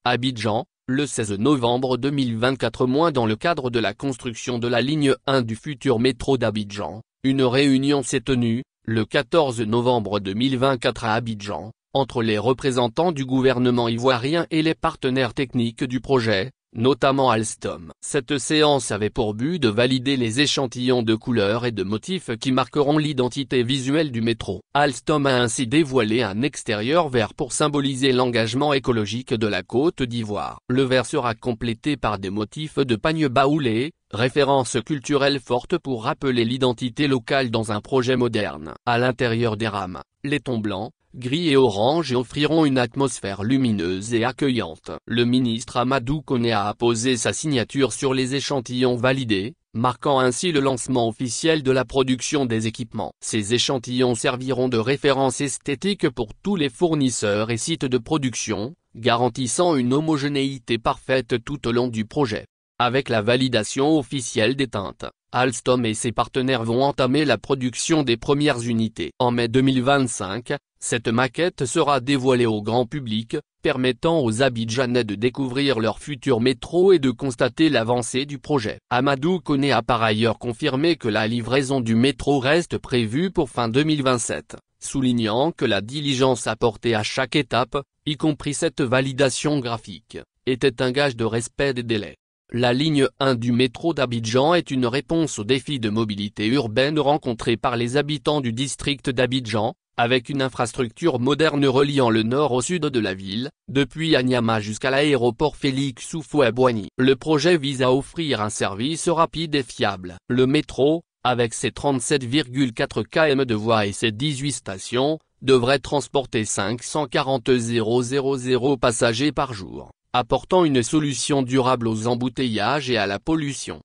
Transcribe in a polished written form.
Abidjan, le 16 novembre 2024. Dans le cadre de la construction de la ligne 1 du futur métro d'Abidjan, une réunion s'est tenue, le 14 novembre 2024 à Abidjan, entre les représentants du gouvernement ivoirien et les partenaires techniques du projet, notamment Alstom. Cette séance avait pour but de valider les échantillons de couleurs et de motifs qui marqueront l'identité visuelle du métro. Alstom a ainsi dévoilé un extérieur vert pour symboliser l'engagement écologique de la Côte d'Ivoire. Le vert sera complété par des motifs de pagne baoulé, référence culturelle forte pour rappeler l'identité locale dans un projet moderne. À l'intérieur des rames, les tons blancs, gris et orange offriront une atmosphère lumineuse et accueillante. Le ministre Amadou Koné a apposé sa signature sur les échantillons validés, marquant ainsi le lancement officiel de la production des équipements. Ces échantillons serviront de référence esthétique pour tous les fournisseurs et sites de production, garantissant une homogénéité parfaite tout au long du projet. Avec la validation officielle des teintes, Alstom et ses partenaires vont entamer la production des premières unités. En mai 2025, cette maquette sera dévoilée au grand public, permettant aux Abidjanais de découvrir leur futur métro et de constater l'avancée du projet. Amadou Koné a par ailleurs confirmé que la livraison du métro reste prévue pour fin 2027, soulignant que la diligence apportée à chaque étape, y compris cette validation graphique, était un gage de respect des délais. La ligne 1 du métro d'Abidjan est une réponse aux défis de mobilité urbaine rencontrés par les habitants du district d'Abidjan, avec une infrastructure moderne reliant le nord au sud de la ville, depuis Anyama jusqu'à l'aéroport Félix Houphouët-Boigny. Le projet vise à offrir un service rapide et fiable. Le métro, avec ses 37,4 km de voies et ses 18 stations, devrait transporter 540 000 passagers par jour, apportant une solution durable aux embouteillages et à la pollution.